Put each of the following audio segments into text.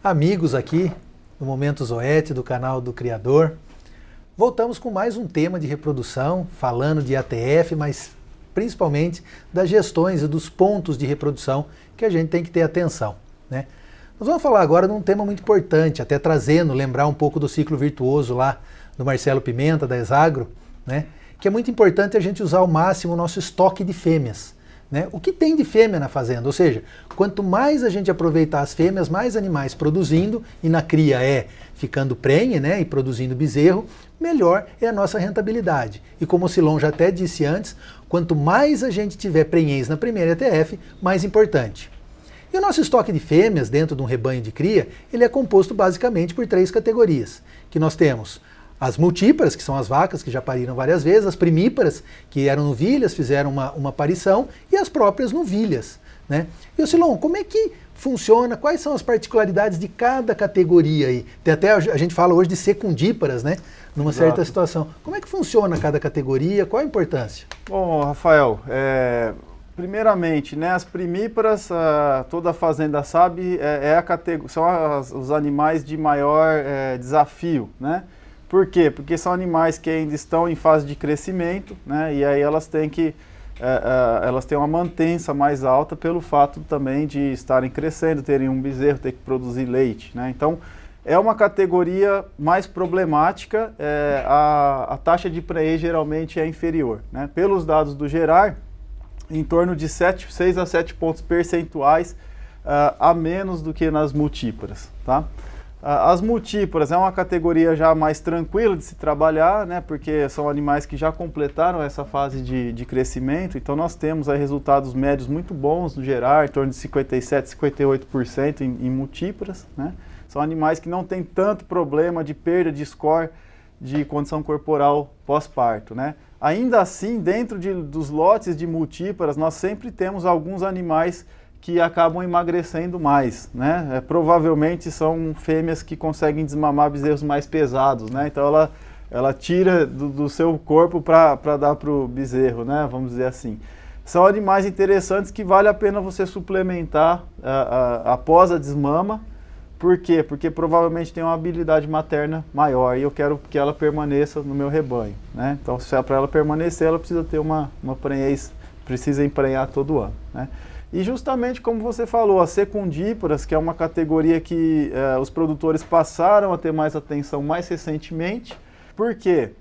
Amigos aqui no Momento Zoete do canal do Criador. Voltamos com mais um tema de reprodução, falando de ATF, mas principalmente das gestões e dos pontos de reprodução que a gente tem que ter atenção, né? Nós vamos falar agora de um tema muito importante, até lembrar um pouco do ciclo virtuoso lá do Marcelo Pimenta, da Exagro, né? Que é muito importante a gente usar ao máximo o nosso estoque de fêmeas, né? O que tem de fêmea na fazenda, ou seja, quanto mais a gente aproveitar as fêmeas, mais animais produzindo, e na cria ficando prenhe, né, e produzindo bezerro, melhor é a nossa rentabilidade. E como o Silon já até disse antes, quanto mais a gente tiver prenhez na primeira ETF, mais importante. E o nosso estoque de fêmeas dentro de um rebanho de cria, ele é composto basicamente por 3 categorias, que nós temos as multíparas, que são as vacas que já pariram várias vezes, as primíparas, que eram novilhas, fizeram uma aparição, e as próprias novilhas, né? E o Silon, como é que funciona? Quais são as particularidades de cada categoria aí? Tem até, a gente fala hoje de secundíparas, né? Numa certa situação. Como é que funciona cada categoria? Qual a importância? Bom, Rafael, primeiramente, né, as primíparas, toda a fazenda sabe, são os animais de maior desafio, né? Por quê? Porque são animais que ainda estão em fase de crescimento, né? E aí elas têm uma mantença mais alta pelo fato também de estarem crescendo, terem um bezerro, ter que produzir leite, né? Então, é uma categoria mais problemática, a taxa de prenhez geralmente é inferior, né? Pelos dados do Gerar, em torno de 6 a 7 pontos percentuais a menos do que nas multíparas, tá? As multíparas é uma categoria já mais tranquila de se trabalhar, né, porque são animais que já completaram essa fase de crescimento, então nós temos aí resultados médios muito bons no Gerar, em torno de 57%, 58% em multíparas, né? São animais que não têm tanto problema de perda de score de condição corporal pós-parto, né? Ainda assim, dentro dos lotes de multíparas, nós sempre temos alguns animais que acabam emagrecendo mais, né? Provavelmente são fêmeas que conseguem desmamar bezerros mais pesados, né? Então ela tira do seu corpo para dar para o bezerro, né? Vamos dizer assim. São animais interessantes que vale a pena você suplementar após a desmama. Por quê? Porque provavelmente tem uma habilidade materna maior e eu quero que ela permaneça no meu rebanho, né? Então, para ela permanecer, ela precisa ter uma prenhez, precisa emprenhar todo ano, né? E justamente como você falou, as secundíparas, que é uma categoria que os produtores passaram a ter mais atenção mais recentemente. Por quê?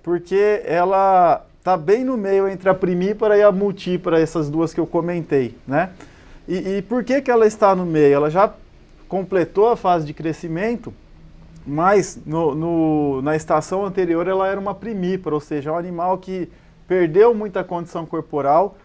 Porque ela está bem no meio entre a primípara e a multípara, essas duas que eu comentei, né? E por que ela está no meio? Ela já completou a fase de crescimento, mas na estação anterior ela era uma primípara, ou seja, um animal que perdeu muita condição corporal.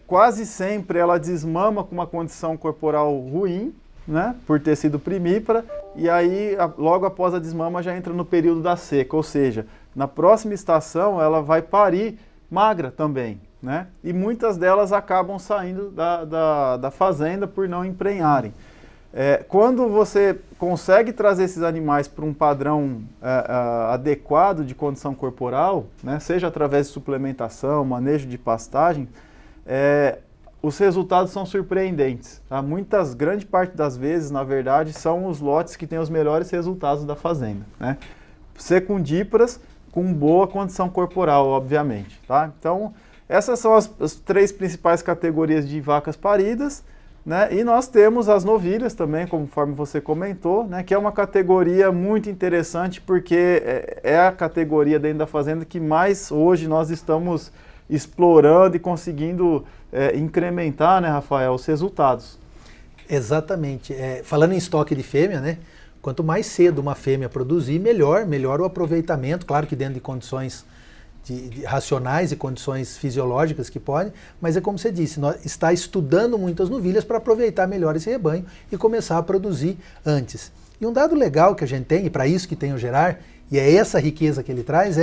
Quase sempre ela desmama com uma condição corporal ruim, né, por ter sido primípara, e aí logo após a desmama já entra no período da seca, ou seja, na próxima estação ela vai parir magra também, né, e muitas delas acabam saindo da fazenda por não emprenharem. Quando você consegue trazer esses animais para um padrão adequado de condição corporal, né, seja através de suplementação, manejo de pastagem, os resultados são surpreendentes, tá? Grande parte das vezes, na verdade, são os lotes que têm os melhores resultados da fazenda, né? Secundíparas com boa condição corporal, obviamente, tá? Então, essas são as 3 principais categorias de vacas paridas, né? E nós temos as novilhas também, conforme você comentou, né? Que é uma categoria muito interessante porque é a categoria dentro da fazenda que mais hoje nós estamos explorando e conseguindo incrementar, né, Rafael, os resultados. Exatamente. Falando em estoque de fêmea, né? Quanto mais cedo uma fêmea produzir, melhor o aproveitamento, claro que dentro de condições racionais e condições fisiológicas que podem, mas é como você disse, está estudando muitas novilhas para aproveitar melhor esse rebanho e começar a produzir antes. E um dado legal que a gente tem, e para isso que tem o Gerar, e é essa riqueza que ele traz,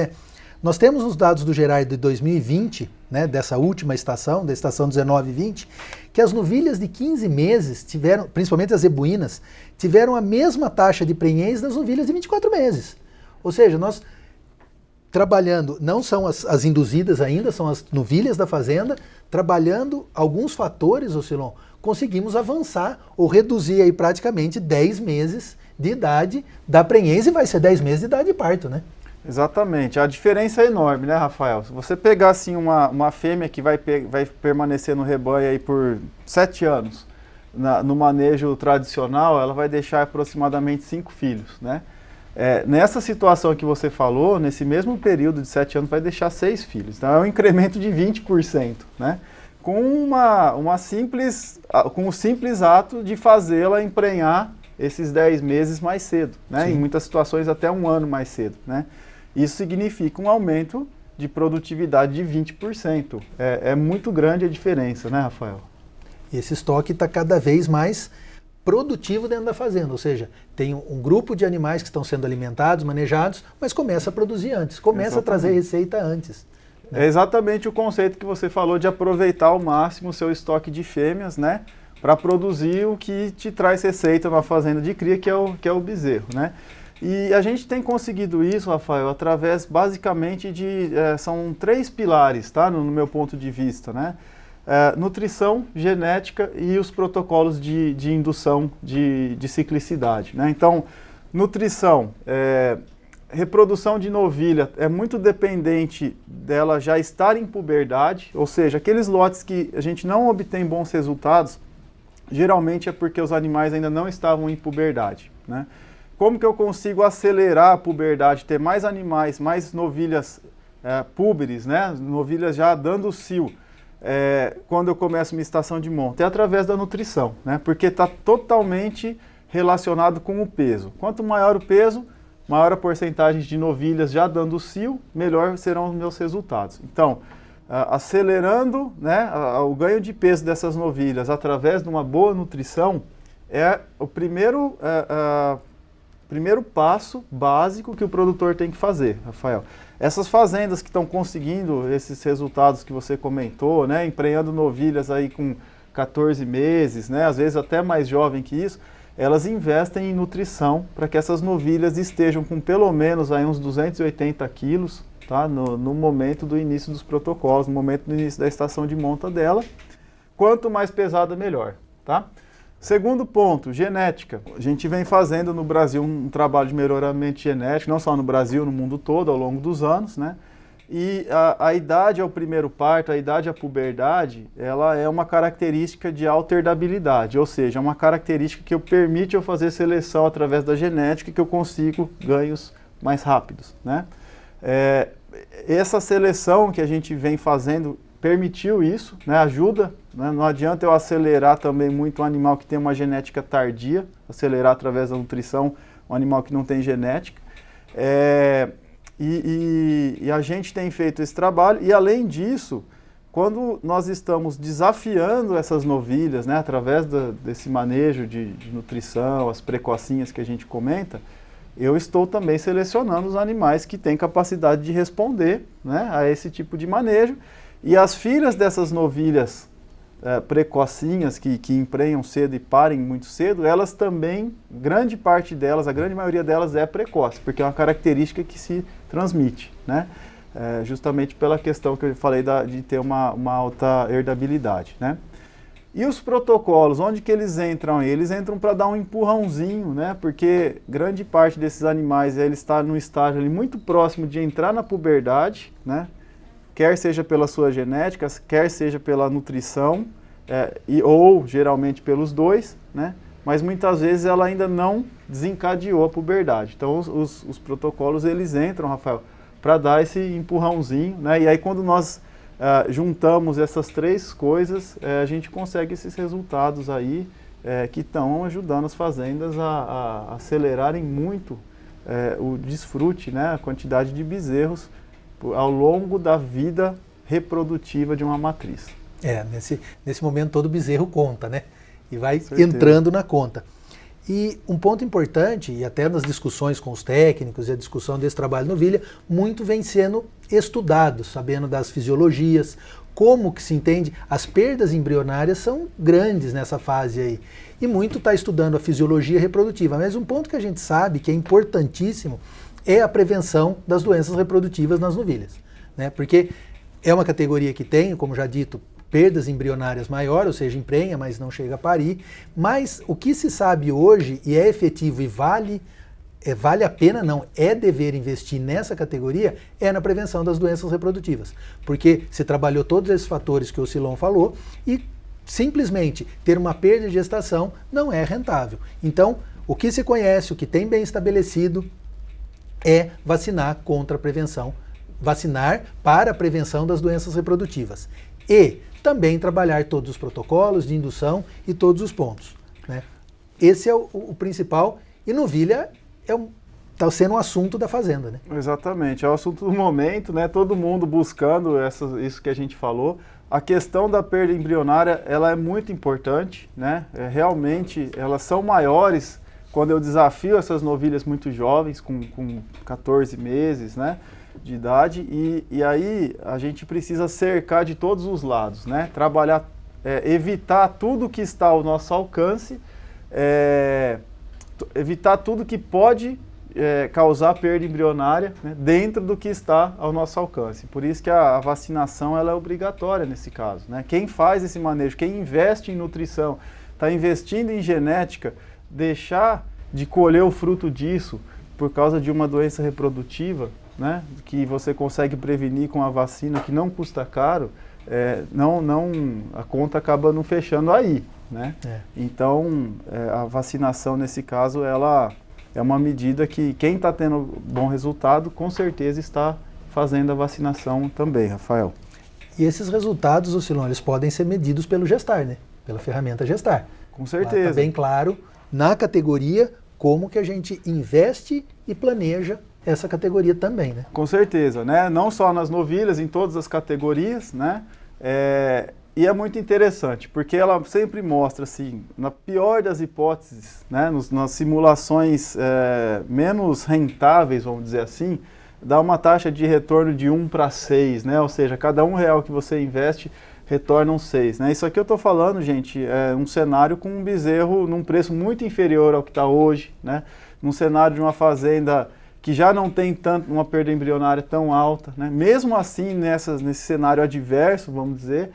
nós temos os dados do Gerar de 2020, né, dessa última estação, da estação 19 e 20, que as novilhas de 15 meses tiveram, principalmente as zebuínas, tiveram a mesma taxa de prenhez das novilhas de 24 meses. Ou seja, nós trabalhando, não são as induzidas ainda, são as novilhas da fazenda, trabalhando alguns fatores, Silon, conseguimos avançar ou reduzir aí praticamente 10 meses de idade da prenhez e vai ser 10 meses de idade de parto, né? Exatamente. A diferença é enorme, né, Rafael? Se você pegar assim uma fêmea que vai permanecer no rebanho aí por 7 anos, no manejo tradicional, ela vai deixar aproximadamente 5 filhos, né? Nessa situação que você falou, nesse mesmo período de 7 anos, vai deixar 6 filhos. Então é um incremento de 20%, né? Com o simples ato de fazê-la emprenhar esses 10 meses mais cedo, né? Sim. Em muitas situações até 1 ano mais cedo, né? Isso significa um aumento de produtividade de 20%. É muito grande a diferença, né, Rafael? E esse estoque está cada vez mais produtivo dentro da fazenda, ou seja, tem um grupo de animais que estão sendo alimentados, manejados, mas começa a produzir antes, começa a trazer receita antes. Né? É exatamente o conceito que você falou de aproveitar ao máximo o seu estoque de fêmeas, né, para produzir o que te traz receita na fazenda de cria, que é o bezerro, né? E a gente tem conseguido isso, Rafael, através basicamente são 3 pilares, tá, no meu ponto de vista, né? Nutrição, genética e os protocolos de indução de ciclicidade, né? Então, nutrição, reprodução de novilha é muito dependente dela já estar em puberdade, ou seja, aqueles lotes que a gente não obtém bons resultados, geralmente é porque os animais ainda não estavam em puberdade, né? Como que eu consigo acelerar a puberdade, ter mais animais, mais novilhas púberes, né? Novilhas já dando cio, quando eu começo minha estação de monta? É através da nutrição, né? Porque está totalmente relacionado com o peso. Quanto maior o peso, maior a porcentagem de novilhas já dando cio, melhor serão os meus resultados. Então, acelerando, né, o ganho de peso dessas novilhas através de uma boa nutrição é o primeiro passo básico que o produtor tem que fazer, Rafael. Essas fazendas que estão conseguindo esses resultados que você comentou, né, emprenhando novilhas aí com 14 meses, né, às vezes até mais jovem que isso, elas investem em nutrição para que essas novilhas estejam com pelo menos aí uns 280 quilos, tá, no momento do início dos protocolos, no momento do início da estação de monta dela. Quanto mais pesada, melhor, tá? Segundo ponto, genética. A gente vem fazendo no Brasil um trabalho de melhoramento genético, não só no Brasil, no mundo todo, ao longo dos anos, né? E a idade ao primeiro parto, a idade à puberdade, ela é uma característica de alta herdabilidade, ou seja, é uma característica que permite eu fazer seleção através da genética, que eu consigo ganhos mais rápidos, né? Essa seleção que a gente vem fazendo permitiu isso, né, ajuda, né, não adianta eu acelerar também muito um animal que tem uma genética tardia, acelerar através da nutrição um animal que não tem genética. E a gente tem feito esse trabalho, e além disso, quando nós estamos desafiando essas novilhas, né, através desse manejo de nutrição, as precocinhas que a gente comenta, eu estou também selecionando os animais que têm capacidade de responder, né, a esse tipo de manejo. E as filhas dessas novilhas precocinhas, que emprenham cedo e parem muito cedo, elas também, grande parte delas, a grande maioria delas é precoce, porque é uma característica que se transmite, né? Justamente pela questão que eu falei de ter uma alta herdabilidade, né? E os protocolos, onde que eles entram? Eles entram para dar um empurrãozinho, né? Porque grande parte desses animais, ele está num estágio ali muito próximo de entrar na puberdade, né? Quer seja pela sua genética, quer seja pela nutrição, ou geralmente pelos dois, né? Mas muitas vezes ela ainda não desencadeou a puberdade. Então os protocolos, eles entram, Rafael, para dar esse empurrãozinho, né? E aí quando nós juntamos essas 3 coisas, a gente consegue esses resultados aí, que estão ajudando as fazendas a acelerarem muito o desfrute, né? A quantidade de bezerros ao longo da vida reprodutiva de uma matriz. Nesse momento todo bezerro conta, né? E vai entrando na conta. E um ponto importante, e até nas discussões com os técnicos e a discussão desse trabalho no novilha, muito vem sendo estudado, sabendo das fisiologias, como que se entende, as perdas embrionárias são grandes nessa fase aí. E muito está estudando a fisiologia reprodutiva. Mas um ponto que a gente sabe que é importantíssimo é a prevenção das doenças reprodutivas nas novilhas, né? Porque é uma categoria que tem, como já dito, perdas embrionárias maiores, ou seja, emprenha, mas não chega a parir. Mas o que se sabe hoje, e é efetivo e vale a pena não, é dever investir nessa categoria, é na prevenção das doenças reprodutivas. Porque se trabalhou todos esses fatores que o Silon falou e simplesmente ter uma perda de gestação não é rentável. Então, o que se conhece, o que tem bem estabelecido é vacinar contra a prevenção, vacinar para a prevenção das doenças reprodutivas. E também trabalhar todos os protocolos de indução e todos os pontos, né? Esse é o principal, e novilha está sendo um assunto da fazenda, né? Exatamente, é o assunto do momento, né? Todo mundo buscando isso que a gente falou. A questão da perda embrionária, ela é muito importante, né? Realmente, elas são maiores quando eu desafio essas novilhas muito jovens, com 14 meses, né, de idade, e aí a gente precisa cercar de todos os lados, né? Trabalhar, evitar tudo que está ao nosso alcance, evitar tudo que pode causar perda embrionária, né, dentro do que está ao nosso alcance. Por isso que a vacinação ela é obrigatória nesse caso, né? Quem faz esse manejo, quem investe em nutrição, está investindo em genética, deixar de colher o fruto disso por causa de uma doença reprodutiva, né, que você consegue prevenir com a vacina, que não custa caro, a conta acaba não fechando aí, né? Então, a vacinação nesse caso, ela é uma medida que quem está tendo bom resultado, com certeza está fazendo a vacinação também, Rafael. E esses resultados, Silon, eles podem ser medidos pelo Gestar, né? Pela ferramenta Gestar. Com certeza. Está bem claro na categoria como que a gente investe e planeja essa categoria também, né? Com certeza, né? Não só nas novilhas, em todas as categorias, né? E é muito interessante, porque ela sempre mostra, assim, na pior das hipóteses, né, nas simulações menos rentáveis, vamos dizer assim, dá uma taxa de retorno de 1 para 6, né? Ou seja, cada R$1 que você investe retorna 6, né? Isso aqui eu estou falando, gente, é um cenário com um bezerro num preço muito inferior ao que está hoje, né? Num cenário de uma fazenda que já não tem tanto uma perda embrionária tão alta, né? Mesmo assim, nesse cenário adverso, vamos dizer,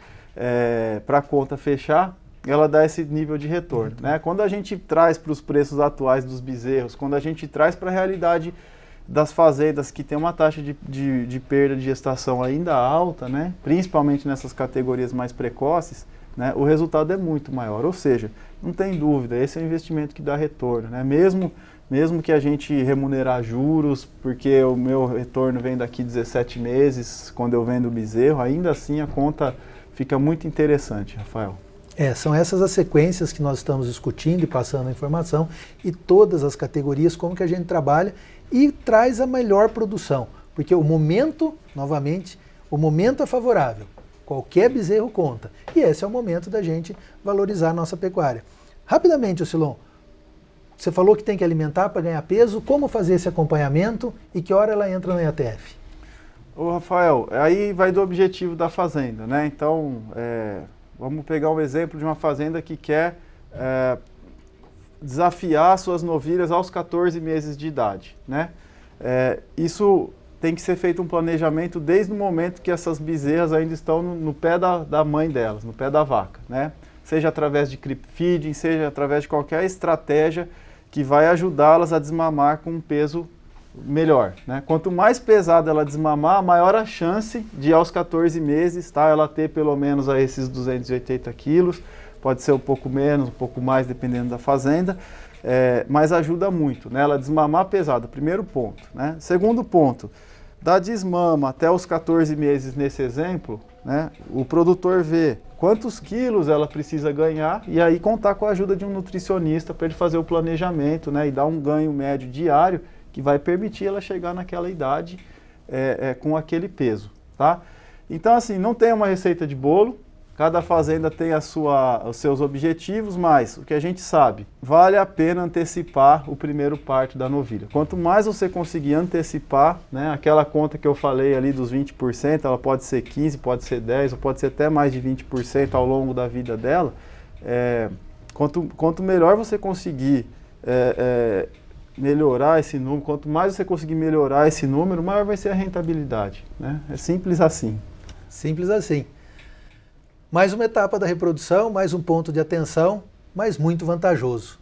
para a conta fechar, ela dá esse nível de retorno, né? Quando a gente traz para os preços atuais dos bezerros, quando a gente traz para a realidade das fazendas que tem uma taxa de perda de gestação ainda alta, né? Principalmente nessas categorias mais precoces, né? O resultado é muito maior, ou seja, não tem dúvida, esse é o investimento que dá retorno, né? Mesmo que a gente remunerar juros, porque o meu retorno vem daqui 17 meses, quando eu vendo o bezerro, ainda assim a conta fica muito interessante, Rafael. São essas as sequências que nós estamos discutindo e passando a informação, e todas as categorias, como que a gente trabalha e traz a melhor produção. Porque o momento, novamente, o momento é favorável. Qualquer bezerro conta. E esse é o momento da gente valorizar a nossa pecuária. Rapidamente, Silon, você falou que tem que alimentar para ganhar peso. Como fazer esse acompanhamento e que hora ela entra no EATF? Ô Rafael, aí vai do objetivo da fazenda, né? Então, vamos pegar um exemplo de uma fazenda que quer desafiar suas novilhas aos 14 meses de idade, né? Isso tem que ser feito um planejamento desde o momento que essas bezerras ainda estão no pé da mãe delas, no pé da vaca, né? Seja através de creep feeding, seja através de qualquer estratégia que vai ajudá-las a desmamar com um peso melhor, né? Quanto mais pesada ela desmamar, maior a chance de aos 14 meses, tá, ela ter pelo menos a esses 280 quilos, pode ser um pouco menos, um pouco mais, dependendo da fazenda, mas ajuda muito, né? Ela desmamar pesada, primeiro ponto, né? Segundo ponto, da desmama até os 14 meses nesse exemplo, né, o produtor vê quantos quilos ela precisa ganhar e aí contar com a ajuda de um nutricionista para ele fazer o planejamento, né, e dar um ganho médio diário que vai permitir ela chegar naquela idade com aquele peso, tá? Então, assim, não tem uma receita de bolo, cada fazenda tem os seus objetivos, mas o que a gente sabe, vale a pena antecipar o primeiro parto da novilha. Quanto mais você conseguir antecipar, né, aquela conta que eu falei ali dos 20%, ela pode ser 15%, pode ser 10%, ou pode ser até mais de 20% ao longo da vida dela, quanto melhor você conseguir melhorar esse número, quanto mais você conseguir melhorar esse número, maior vai ser a rentabilidade, né? É simples assim. Simples assim. Mais uma etapa da reprodução, mais um ponto de atenção, mas muito vantajoso.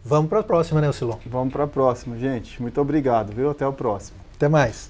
Vamos para a próxima, né, Ocilon? Vamos para a próxima, gente. Muito obrigado, viu? Até o próximo. Até mais.